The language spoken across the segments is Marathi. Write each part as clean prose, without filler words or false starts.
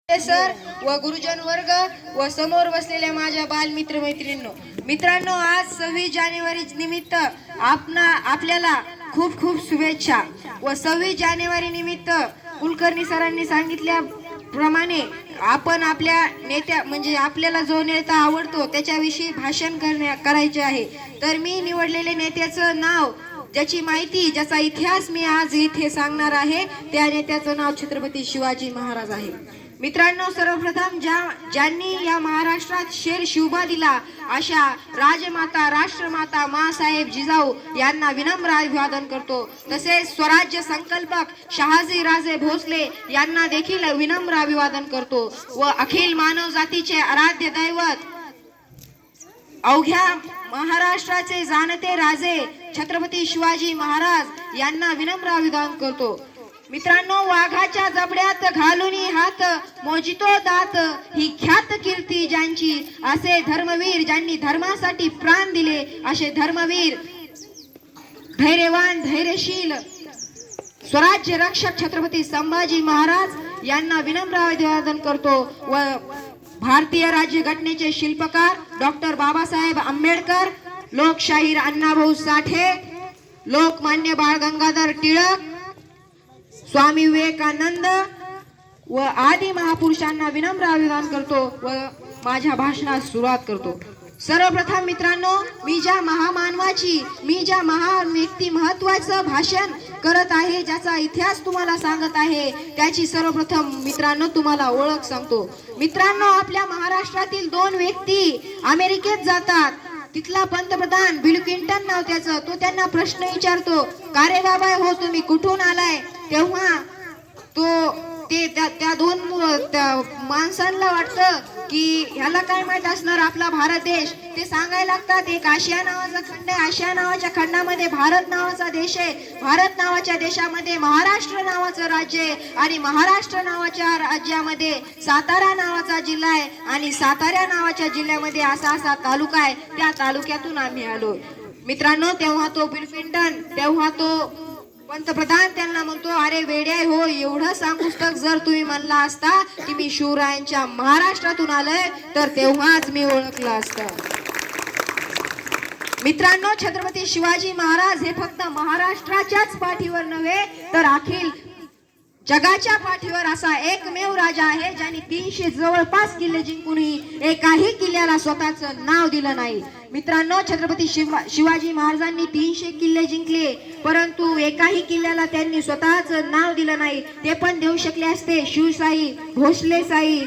सर व गुरुजन वर्ग व समोर बसलेल्या माझ्या बालमित्र मित्रांनो, आज 26 जानेवारी निमित्त आपल्याला खूप खूप शुभेच्छा। व 26 जानेवारी निमित्त कुलकर्णी सरांनी सांगितल्याप्रमाणे आपण आपल्या नेत्या म्हणजे आपल्याला जो नेता आवडतो त्याच्याविषयी भाषण करायचे आहे। तर मी निवडलेले नेत्याचं नाव, ज्याची माहिती, ज्याचा इतिहास मी आज इथे सांगणार आहे, त्या नेत्याचं नाव छत्रपती शिवाजी महाराज आहे। मित्रांनो, सर्वप्रथम ज्यांनी या महाराष्ट्रात शेर शिवबा दिला अशा राजमाता राष्ट्रमाता माँसाहेब जिजाऊ यांना विनम्र अभिवादन करतो। तसेच स्वराज्य संकल्पक शहाजी राजे भोसले यांना देखील विनम्र अभिवादन करतो व अखिल मानव जातीचे आराध्य दैवत अवघ्या महाराष्ट्राचे जाणते राजे छत्रपती शिवाजी महाराज यांना विनम्र अभिवादन करतो। मित्रांनो, वाघाच्या जबड्यात घालून हात मोजितो दात, ही ख्यात कीर्ती ज्यांची, असे धर्मवीर ज्यांनी धर्मासाठी प्राण दिले, असे धर्मवीर धैर्यवान धैर्यशील स्वराज्य रक्षक छत्रपती संभाजी महाराज यांना विनम्र अभिवादन करतो। व भारतीय राज्यघटनेचे शिल्पकार डॉक्टर बाबासाहेब आंबेडकर, लोकशाहीर अण्णाभाऊ साठे, लोकमान्य बाळ गंगाधर टिळक, स्वामी विवेकानंद व आदी महापुरुषांना विनम्र अभिवादन करतो व माझ्या भाषणास सुरुवात करतो। सर्वप्रथम मित्रांनो, मी ज्या महान व्यक्ती महत्वाचं भाषण करत आहे, ज्याचा इतिहास तुम्हाला सांगत आहे, त्याची सर्वप्रथम मित्रांनो तुम्हाला ओळख सांगतो। मित्रांनो, आपल्या महाराष्ट्रातील 2 व्यक्ती अमेरिकेत जातात। तिथला पंतप्रधान बिल क्लिंटन नाव त्याचं, तो त्यांना प्रश्न विचारतो, का रे बाबा हो तुम्ही कुठून आलाय? तेव्हा त्या 2 माणसांना वाटतं की ह्याला काय माहित असणार आपला भारत देश। ते सांगायला लागतात, एक आशिया नावाचा खंड आहे, आशिया नावाच्या खंडामध्ये भारत नावाचा देश आहे, भारत नावाच्या देशामध्ये महाराष्ट्र नावाचं राज्य आहे आणि महाराष्ट्र नावाच्या राज्यामध्ये सातारा नावाचा जिल्हा आहे आणि सातारा नावाच्या जिल्ह्यामध्ये असा असा तालुका आहे, त्या तालुक्यातून आम्ही आलो। मित्रांनो, तेव्हा तो बिल क्लिंटन, तेव्हा तो पंतप्रधान त्यांना म्हणतो, अरे वेड्या हो, एवढं सांगूस्तक जर तुम्ही म्हणला असता की मी शिवरायांच्या महाराष्ट्रातून आलोय तर तेव्हाच मी ओळखलं असतं। मित्रांनो, छत्रपती शिवाजी महाराज हे फक्त महाराष्ट्राच्याच पाठीवर नव्हे तर अखिल जगाच्या पाठीवर असा एकमेव राजा आहे ज्यांनी 300 जवळपास किल्ले जिंकूनही एकाही किल्ल्याला स्वतःचं नाव दिलं नाही। मित्रांनो, छत्रपती शिवाजी महाराजांनी 300 किल्ले जिंकले, परंतु एकाही किल्ल्याला त्यांनी स्वतःचं नाव दिलं नाही। ते पण देऊ शकले असते, शिवशाही, भोसलेशाही,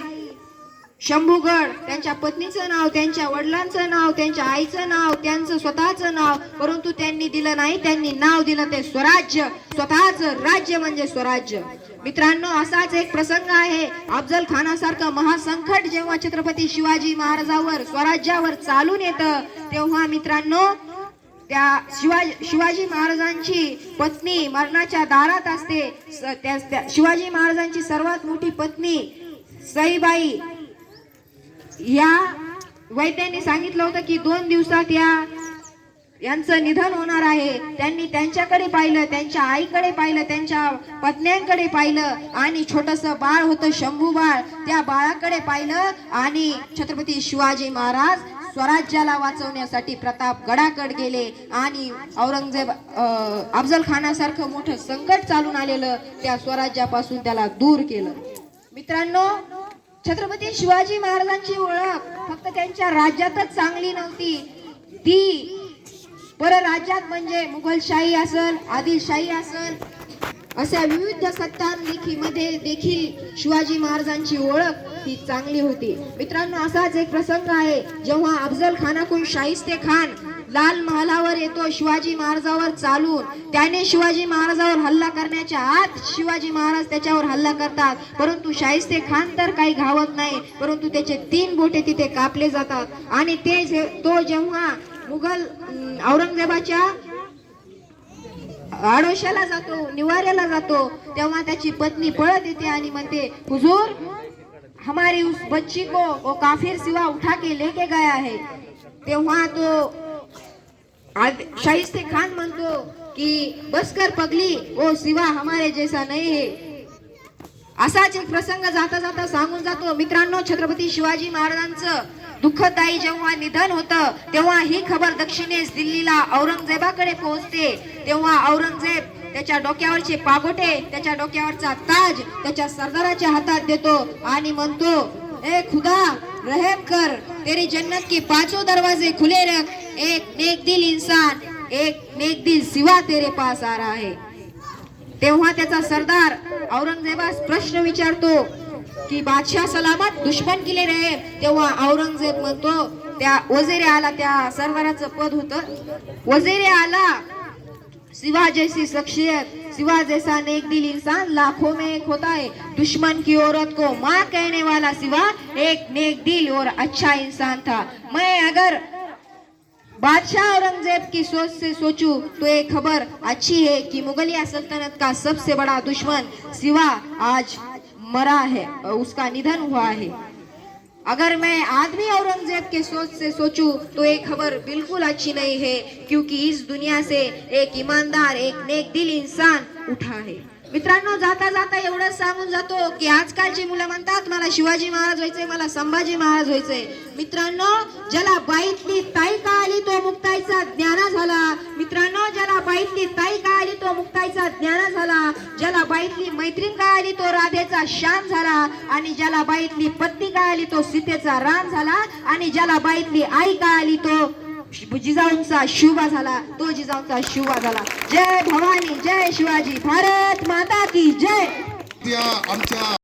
शंभूगड, त्यांच्या पत्नीचं नाव, त्यांच्या वडिलांचं नाव, त्यांच्या आईचं नाव, त्यांचं स्वतःचं नाव, परंतु त्यांनी दिलं नाही। त्यांनी नाव दिलं ते स्वराज्य, स्वतःचं राज्य म्हणजे स्वराज्य। मित्रांनो, असाच एक प्रसंग आहे, अफजल खानासारखं महासंकट जेव्हा छत्रपती शिवाजी महाराजावर स्वराज्यावर चालून येतं, तेव्हा मित्रांनो त्या शिवाजी महाराजांची पत्नी मरणाच्या दारात असते। शिवाजी महाराजांची सर्वात मोठी पत्नी सईबाई, या वैद्यांनी सांगितलं होतं की 2 दिवसात यांचं निधन होणार आहे। त्यांनी त्यांच्याकडे पाहिलं, त्यांच्या आईकडे पाहिलं, त्यांच्या पत्न्यांकडे पाहिलं आणि छोटंसं बाळ होतं शंभू बाळ, त्या बाळाकडे पाहिलं आणि छत्रपती शिवाजी महाराज स्वराज्याला वाचवण्यासाठी प्रतापगडाकडे गेले आणि औरंगजेब अफजल खानासारखं मोठं संकट चालून आलेलं त्या स्वराज्यापासून त्याला दूर केलं। मित्रांनो, छत्रपती शिवाजी महाराजांची ओळख फक्त त्यांच्या राज्यातच चांगली नव्हती, ती परराज्यात म्हणजे मुघलशाही असेल, आदिलशाही असेल, अशा विविध सत्तांमध्ये देखील शिवाजी महाराजांची ओळख ही चांगली होती। मित्रांनो, असाच एक प्रसंग आहे, जेव्हा अफजल खानाकडून शाहिस्ते खान लाल महालावर येतो शिवाजी महाराजावर चालून, त्याने शिवाजी महाराजावर हल्ला करण्याच्या आत शिवाजी महाराज त्याच्यावर हल्ला करतात, परंतु शाहिस्ते खान तर काही घावत नाही, परंतु त्याचे 3 बोटे तिथे कापले जातात आणि तो जेव्हा मुघल औरंगजेबाच्या आडोशाला जातो, निवाऱ्याला जातो, तेव्हा त्याची पत्नी पळत येते आणि म्हणते, हुजूर हमारी उस बच्ची को वो काफिर सिवा उठा के लेके गया है। तेव्हा तो शाहिस्ते खान म्हणतो की बस कर पगली, वो सिवा हमारे जैसा नहीं है। असाच एक प्रसंग जाता जाता सांगून जातो. मित्रांनो, छत्रपती शिवाजी महाराजांचं दुःखदायी जेव्हा निधन होतं तेव्हा ही खबर दक्षिणेस दिल्लीला औरंगजेबाकडे पोहोचते. तेव्हा औरंगजेब त्याच्या डोक्यावरचे पागोटे, त्याच्या डोक्यावरचा ताज त्याच्या सरदाराच्या हातात देतो आणि म्हणतो, ए खुदा रहम कर, तेरी जन्नत के पांचों दरवाजे खुले रख, एक नेक दिल इंसान, एक नेक दिल सिवा तेरे पास आ रहा है. तेव्हा त्याचा सरदार औरंगजेबास प्रश्न विचारतो की बादशाह सलामत, दुश्मन किले रहे. तेव्हा औरंगजेब म्हणतो, त्या वजीर आला, त्या सरदाराचं पद होतं, वजीर आला, सिवा जैसी शख्सियत, सिवा जैसा नेक दिल इंसान लाखों में एक होता है. दुश्मन की औरत को माँ कहने वाला सिवा एक नेक दिल और अच्छा इंसान था. मैं अगर बादशाह औरंगजेब की सोच से सोचूं तो ये खबर अच्छी है कि मुगलिया सल्तनत का सबसे बड़ा दुश्मन सिवा आज मरा है, उसका निधन हुआ है. अगर मैं आदमी औरंगजेब के सोच से सोचूं तो ये खबर बिल्कुल अच्छी नहीं है, क्योंकि इस दुनिया से एक ईमानदार, एक नेक दिल इंसान उठा है. मित्रांनो, जाता जाता एवढं सांगून जातो की आजकालची मुलं म्हणतात मला शिवाजी महाराज व्हायचंय, मला संभाजी महाराज व्हायचंय. मित्रांनो, ज्याला बाईतली ताई कळाली तो मुक्ताईचा ज्ञाना झाला. मित्रांनो, ज्याला बाईतली ताई कळाली तो मुक्ताईचा ज्ञाना झाला. ज्याला बाईतली मैत्रीण कळाली तो राधेचा शान झाला. आणि ज्याला बाईतली पत्नी कळाली तो सीतेचा राम झाला. आणि ज्याला बाईतली आई कळाली तो जिजाऊंचा शिवबा झाला, तो जिजाऊंचा शिवबा झाला. जय भवानी, जय शिवाजी, भारत माता की जय. आमच्या